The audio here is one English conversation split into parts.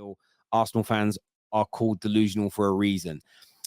feel Arsenal fans are called delusional for a reason.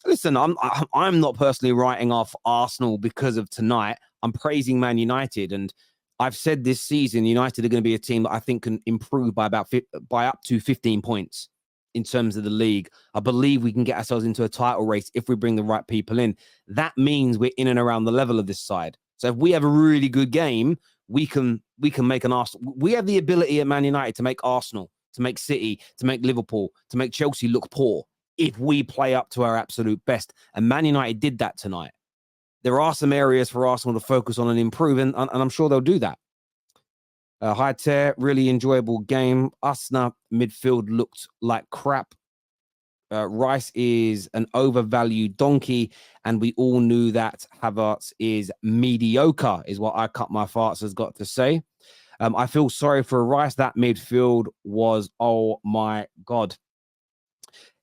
Listen, I'm not personally writing off Arsenal because of tonight. I'm praising Man United, and I've said this season United are going to be a team that I think can improve by up to 15 points in terms of the league. I believe we can get ourselves into a title race if we bring the right people in. That means we're in and around the level of this side. So if we have a really good game, we can make an Arsenal. We have the ability at Man United to make Arsenal, to make City, to make Liverpool, to make Chelsea look poor if we play up to our absolute best. And Man United did that tonight. There are some areas for Arsenal to focus on and improve, and I'm sure they'll do that. Hi, Ter. Really enjoyable game. Arsenal midfield looked like crap. Rice is an overvalued donkey, and we all knew that. Havertz is mediocre, is what I Cut My Farts has got to say. I feel sorry for Rice. That midfield was, oh my God.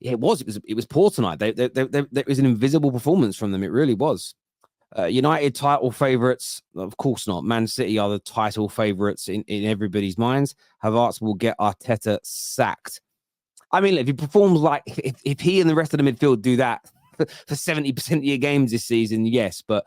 Yeah, it was poor tonight. There was an invisible performance from them. It really was. United title favourites, of course not. Man City are the title favourites in everybody's minds. Havertz will get Arteta sacked. I mean, if he performs like, if he and the rest of the midfield do that for 70% of your games this season, yes, but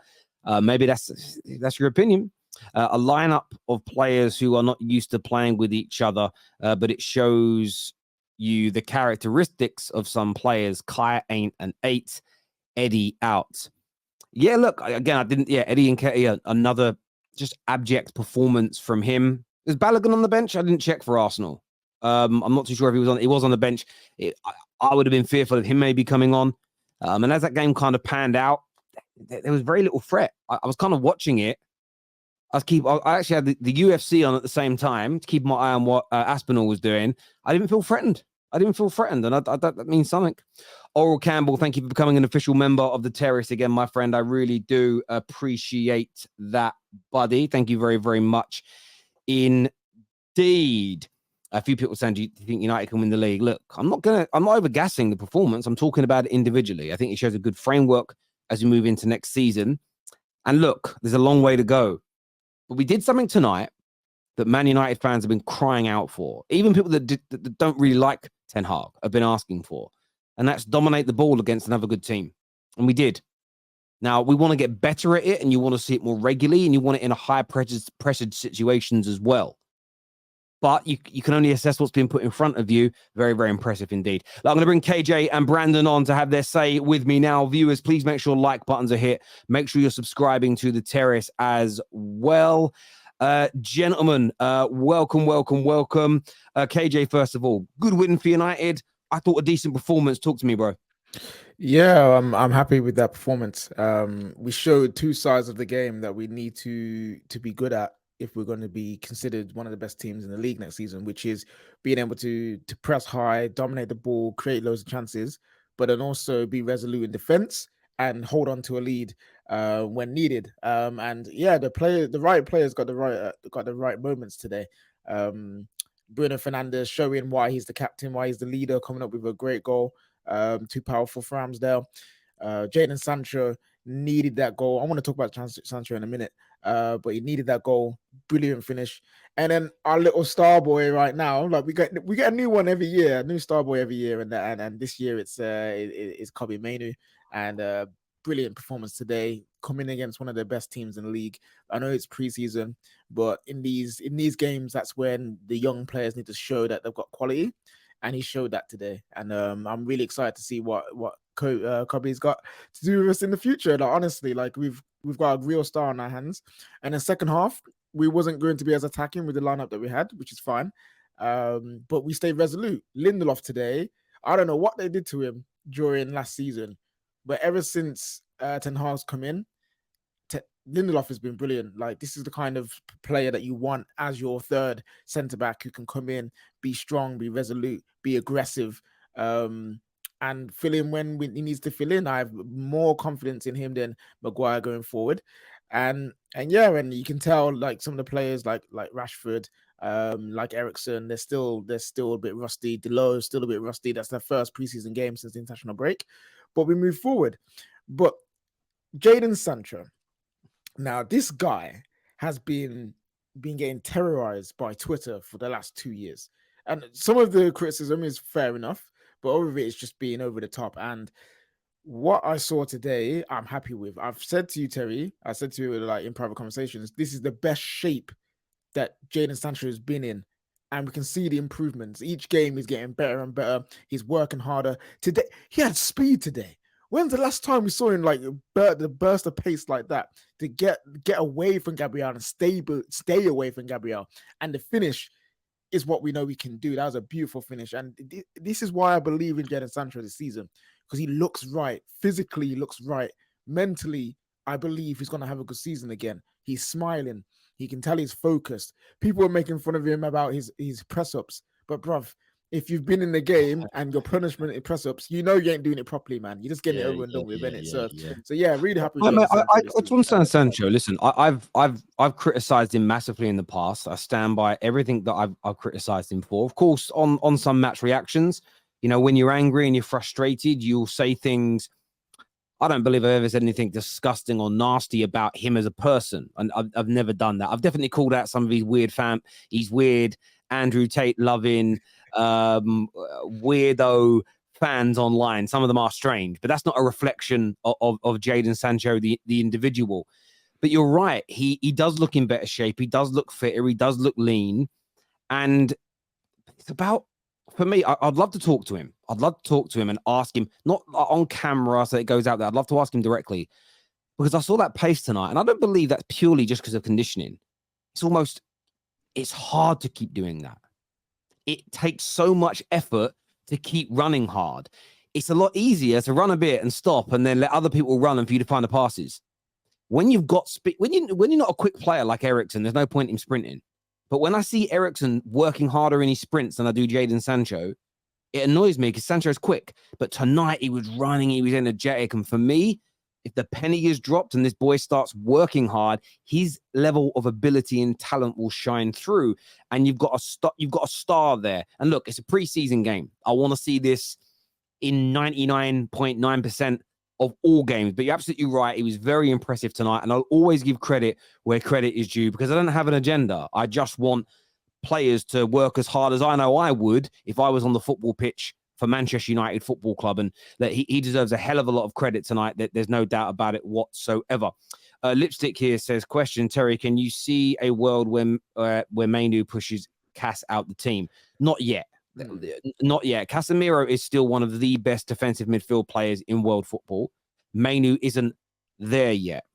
maybe that's your opinion. A lineup of players who are not used to playing with each other, but it shows you the characteristics of some players. Kai ain't an 8, Eddie out. Yeah, look, again, Eddie Nketiah, another just abject performance from him. Is Balogun on the bench? I didn't check for Arsenal. I'm not too sure if he was on. He was on the bench. I would have been fearful of him maybe coming on. And as that game kind of panned out, there was very little threat. I was kind of watching it. I actually had the UFC on at the same time to keep my eye on what Aspinall was doing. I didn't feel threatened. And that means something. Oral Campbell, thank you for becoming an official member of the Terrace again, my friend. I really do appreciate that, buddy. Thank you very, very much indeed. A few people saying, do you think United can win the league? Look, I'm not overgassing the performance. I'm talking about it individually. I think it shows a good framework as we move into next season. And look, there's a long way to go. But we did something tonight that Man United fans have been crying out for. Even people that don't really like Ten Hag have been asking for. And that's dominate the ball against another good team. And we did. Now, we want to get better at it, and you want to see it more regularly, and you want it in a high pressured situations as well. But you can only assess what's been put in front of you. Very, very impressive indeed. I'm going to bring KJ and Brandon on to have their say with me now. Viewers, please make sure like buttons are hit. Make sure you're subscribing to the Terrace as well. Gentlemen, welcome. KJ, first of all, good win for United. I thought a decent performance. Talk to me, bro. Yeah, I'm happy with that performance. We showed two sides of the game that we need to be good at if we're going to be considered one of the best teams in the league next season, which is being able to press high, dominate the ball, create loads of chances, but then also be resolute in defense and hold on to a lead when needed. And yeah, the right players got the right moments today. Bruno Fernandes showing why he's the captain, why he's the leader, coming up with a great goal. Too powerful for Ramsdale. Jadon Sancho needed that goal. I want to talk about Sancho in a minute, but he needed that goal. Brilliant finish. And then our little star boy right now, like we get a new one every year, a new star boy every year, and this year it's Kobbie Mainoo, and brilliant performance today, coming against one of the best teams in the league. I know it's preseason, but in these games, that's when the young players need to show that they've got quality. And he showed that today. And I'm really excited to see what Kobbie's got to do with us in the future. Like, honestly, like we've got a real star on our hands. And in the second half, we wasn't going to be as attacking with the lineup that we had, which is fine. But we stayed resolute. Lindelof today, I don't know what they did to him during last season, but ever since Ten Hag's come in, Lindelof has been brilliant. Like, this is the kind of player that you want as your third centre-back who can come in, be strong, be resolute, be aggressive, and fill in when he needs to fill in. I have more confidence in him than Maguire going forward. And you can tell, like, some of the players like Rashford, like Eriksen, they're still a bit rusty. Delot is still a bit rusty. That's their first preseason game since the international break. But we move forward. But Jadon Sancho, now, this guy has been getting terrorized by Twitter for the last 2 years. And some of the criticism is fair enough, but all of it is just being over the top. And what I saw today, I'm happy with. I've said to you, Terry, I said to you like in private conversations, this is the best shape that Jadon Sancho has been in. And we can see the improvements. Each game is getting better and better. He's working harder. Today, he had speed today. When's the last time we saw him like the burst of pace like that to get away from Gabriel and stay away from Gabriel? And the finish is what we know we can do. That was a beautiful finish. And this is why I believe in Jadon Sancho this season, because he looks right. Physically, he looks right. Mentally, I believe he's going to have a good season again. He's smiling. He can tell he's focused. People are making fun of him about his press-ups. But, bruv, if you've been in the game and your punishment in press-ups, you know you ain't doing it properly, man. You're just getting it over and done with, innit? So, really happy with I Jadon just want to say on Sancho, listen, I've criticized him massively in the past. I stand by everything that I've criticized him for. Of course, on some match reactions, you know, when you're angry and you're frustrated, you'll say things. I don't believe I've ever said anything disgusting or nasty about him as a person. And I've never done that. I've definitely called out some of his he's weird, Andrew Tate loving, weirdo fans online. Some of them are strange, but that's not a reflection of Jadon Sancho, the individual. But you're right. He does look in better shape. He does look fitter. He does look lean. And it's about, for me, I'd love to talk to him. I'd love to talk to him and ask him, not on camera so it goes out there. I'd love to ask him directly, because I saw that pace tonight. And I don't believe that's purely just because of conditioning. It's hard to keep doing that. It takes so much effort to keep running hard. It's a lot easier to run a bit and stop and then let other people run and for you to find the passes. When you've got speed, when you're not a quick player like Eriksen, there's no point in sprinting. But when I see Eriksen working harder in his sprints than I do Jadon Sancho, it annoys me because Sancho's quick. But tonight he was running, he was energetic. And for me, if the penny is dropped and this boy starts working hard, his level of ability and talent will shine through. And you've got a star there. And look, it's a preseason game. I want to see this in 99.9% of all games. But you're absolutely right. He was very impressive tonight. And I'll always give credit where credit is due, because I don't have an agenda. I just want players to work as hard as I know I would if I was on the football pitch for Manchester United Football Club, and that he deserves a hell of a lot of credit tonight. There's no doubt about it whatsoever. Lipstick here says, question, Terry, can you see a world where Mainu pushes Cass out the team? Not yet. Not yet. Casemiro is still one of the best defensive midfield players in world football. Mainu isn't there yet,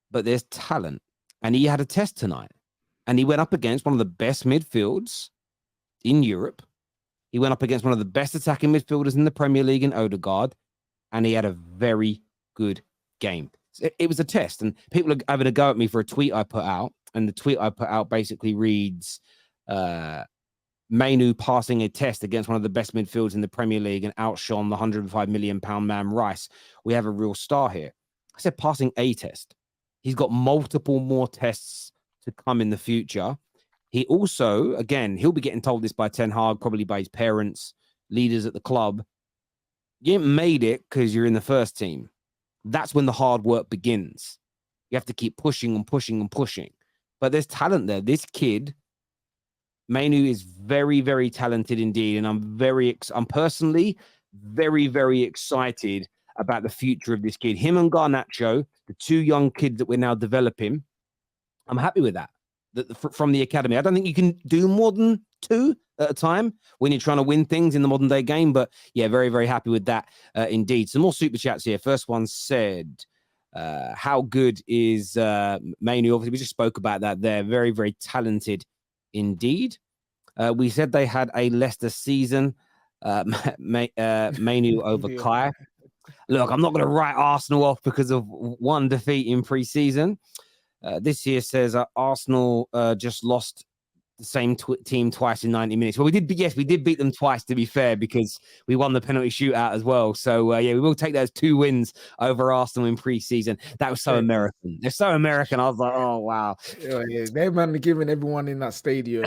but there's talent. And he had a test tonight. And he went up against one of the best midfields in Europe. He went up against one of the best attacking midfielders in the Premier League in Odegaard, and he had a very good game. It was a test, and people are having a go at me for a tweet I put out, and the tweet I put out basically reads, Mainu passing a test against one of the best midfielders in the Premier League and outshone the £105 million man Rice. We have a real star here. I said passing a test. He's got multiple more tests to come in the future. He also, again, he'll be getting told this by Ten Hag, probably by his parents, leaders at the club. You ain't made it because you're in the first team. That's when the hard work begins. You have to keep pushing and pushing and pushing. But there's talent there. This kid, Mainu, is very, very talented indeed. And I'm personally very, very excited about the future of this kid. Him and Garnacho, the two young kids that we're now developing, I'm happy with that. From the academy. I don't think you can do more than two at a time when you're trying to win things in the modern day game. But yeah, very, very happy with that indeed. Some more super chats here. First one said, how good is Mainu? Obviously, we just spoke about that there. Very, very talented indeed. We said they had a Leicester season. Mainu over Kai. Look, I'm not going to write Arsenal off because of one defeat in pre-season. This here says Arsenal just lost the same team twice in 90 minutes. Well, we did beat them twice, to be fair, because we won the penalty shootout as well. So, yeah, we will take those 2 wins over Arsenal in pre-season. That was so American. They're so American. I was like, oh, wow. Yeah, they're man giving everyone in that stadium